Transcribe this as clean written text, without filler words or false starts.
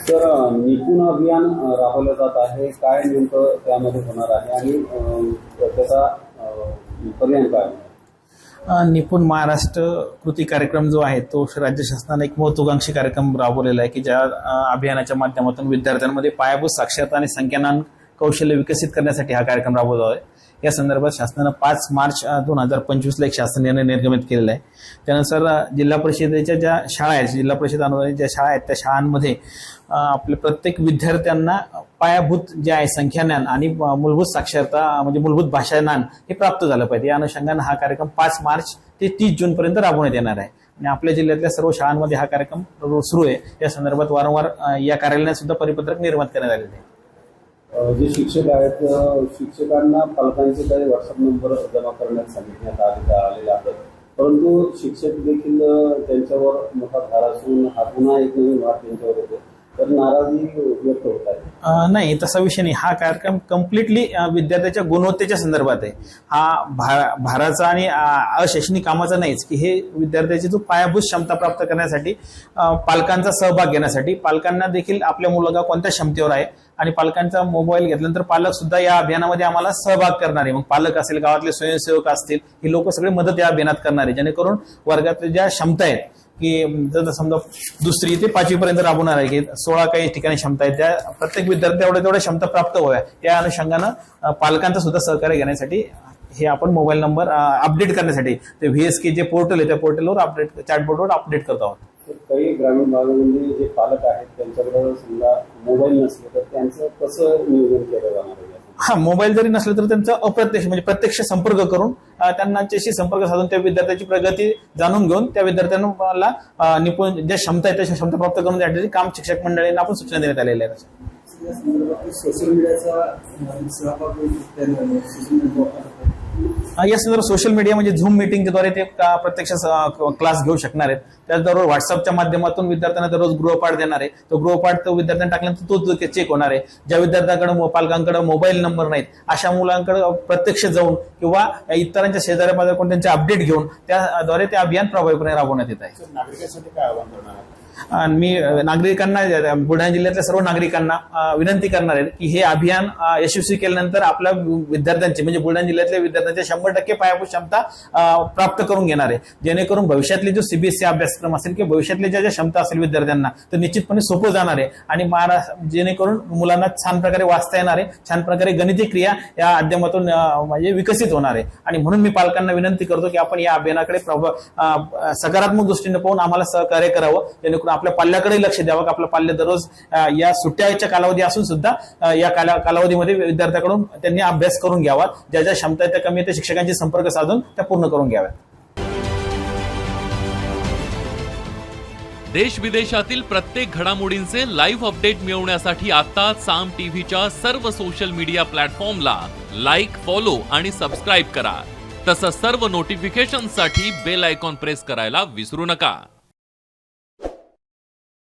तर निपुण अभियान राबवलं जात आहे, काय नेमकं त्यामध्ये होणार आहे आणि त्याचा परिणाम काय? निपुण महाराष्ट्र कृती कार्यक्रम जो आहे तो राज्य शासनाने एक महत्त्वाकांक्षी कार्यक्रम राबवलेला आहे की ज्या अभियानाच्या माध्यमातून विद्यार्थ्यांमध्ये पायाभूत साक्षरता आणि संख्यानान कौशल्य विकसित करण्यासाठी हा कार्यक्रम राबवला आहे। या संदर्भात शासनाने 5 मार्च 2025 ला एक शासन निर्णय निर्गमित केलेला आहे। त्यानुसार जिल्हा परिषदेच्या ज्या शाळा आहेत, जिल्हा परिषद अनुदानित ज्या शाळा आहेत, त्या शाळांमध्ये आपल्या प्रत्येक विद्यार्थ्यांना पायाभूत जे आहे संख्याज्ञान आणि मूलभूत साक्षरता म्हणजे मूलभूत भाषा ज्ञान हे प्राप्त झालं पाहिजे। या अनुषंगाने हा कार्यक्रम 5 मार्च ते 30 जून पर्यंत राबवण्यात येणार आहे आणि आपल्या जिल्ह्यातल्या सर्व शाळांमध्ये हा कार्यक्रम सुरू आहे। या संदर्भात वारंवार या कार्यालयाने सुद्धा परिपत्रक निर्माण करण्यात आलेले आहे। जे शिक्षक आहेत, शिक्षकांना पालकांचे काही व्हॉट्सअप नंबर जमा करण्यात सांगितण्यात आलेले आहेत, परंतु शिक्षक देखील त्यांच्यावर मोठा भार असून हा पुन्हा एक नवीन भार त्यांच्यावर येतो, तर नाराजी व्यक्त होत आहे। नाही, तसा विषय नाही। हा कार्यक्रम कम्प्लिटली विद्यार्थ्याच्या गुणवत्तेच्या संदर्भात आहे। हा भाराचा आणि अशैक्षणिक कामाचा नाहीच की हे विद्यार्थ्याची जो पायाभूत क्षमता प्राप्त करण्यासाठी पालकांचा सहभाग घेण्यासाठी, पालकांना देखील आपल्या मुलगा कोणत्या क्षमतेवर आहे आणि पालकांचा मोबाईल घेतल्यानंतर पालक सुद्धा या अभियानामध्ये आम्हाला सहभाग करणार आहे। मग पालक असेल, गावातले स्वयंसेवक असतील, ही लोक सगळे मदत या अभियानात करणार आहे, जेणेकरून वर्गातल्या ज्या क्षमता आहेत की जर समजा 2री ते 5वी पर्यंत राबवणार आहे की 16 काही ठिकाणी क्षमता आहेत, त्या प्रत्येक विद्यार्थी तेवढ्या क्षमता प्राप्त व्हाव्या या अनुषंगानं पालकांचा सुद्धा सहकार्य घेण्यासाठी हे आपण मोबाईल नंबर अपडेट करण्यासाठी ते VSK जे पोर्टल आहे त्या पोर्टलवर अपडेट चॅटबॉटवर अपडेट करत आहोत। काही ग्रामीण भागामध्ये जे पालक आहेत त्यांच्याकडे समजा मोबाईल नसले तर त्यांचं कसं नियोजन केलं जाणार आहे? हा, मोबाईल जरी नसलं तर त्यांचा अप्रत्यक्ष म्हणजे प्रत्यक्ष संपर्क करून त्यांच्याशी संपर्क साधून त्या विद्यार्थ्याची प्रगती जाणून घेऊन त्या विद्यार्थ्यांना निपुण ज्या क्षमता आहेत त्या क्षमता प्राप्त करून देण्यासाठी काम शिक्षक मंडळींना आपण सूचना देण्यात आलेल्या आहेत। सोशल मीडियाचा या संदर्भात सोशल मीडिया म्हणजे झूम मीटिंगद्वारे ते प्रत्यक्ष क्लास घेऊ शकणार आहेत। त्याचबरोबर व्हॉट्सअपच्या माध्यमातून विद्यार्थ्यांना दररोज गृहपाठ देणार आहे। तो गृहपाठ तो विद्यार्थ्यांना टाकल्यानंतर तो चेक होणार आहे। ज्या विद्यार्थ्यांकडे पालकांकडे मोबाईल नंबर नाहीत अशा मुलांकडे प्रत्यक्ष जाऊन किंवा इतरांच्या शेजाऱ्या पाजाऱ्या त्यांचे अपडेट घेऊन त्याद्वारे ते अभियान प्रभावीपणे राबवण्यात येत आहे। नागरिकांसाठी काय आवाहन करणार आहे? मी नागरिकांना, बुलढाणा जिल्ह्यातल्या सर्व नागरिकांना विनंती करणार आहे की हे अभियान यशस्वी केल्यानंतर आपल्या विद्यार्थ्यांची म्हणजे बुलढाणा जिल्ह्यातल्या विद्यार्थ्यांच्या 100% पायाभूत क्षमता प्राप्त करून घेणार आहे, जेणेकरून भविष्यातले जो CBSE अभ्यासक्रम असेल किंवा भविष्यातल्या ज्या क्षमता असेल विद्यार्थ्यांना तर निश्चितपणे सोपं जाणार आहे आणि जेणेकरून मुलांना छान प्रकारे वाचता येणार आहे, छान प्रकारे गणिती क्रिया या माध्यमातून म्हणजे विकसित होणार आहे। आणि म्हणून मी पालकांना विनंती करतो की आपण या अभियानाकडे सकारात्मक दृष्टीने पाहून आम्हाला सहकार्य करावं, जेणेकरून आपल्या पाल्याकडे लक्ष द्यावं की आपलं पाल्य दररोज या सुट्ट्याच्या कालावधी असून सुद्धा या कालावधीमध्ये विद्यार्थ्याकडून त्यांनी अभ्यास करून घ्यावा, ज्या ज्या क्षमता आहेत त्या कमी आहेत त्या शिक्षकांशी संपर्क साधून त्या पूर्ण करून घ्याव्यात। देश विदेशातील प्रत्येक घडामोडींचे लाईव्ह अपडेट मिळवण्यासाठी आता साम टीव्हीच्या सर्व सोशल मीडिया प्लॅटफॉर्मला लाईक, फॉलो आणि सबस्क्राईब करा। तसंच सर्व नोटिफिकेशनसाठी बेल आयकॉन प्रेस करायला विसरू नका।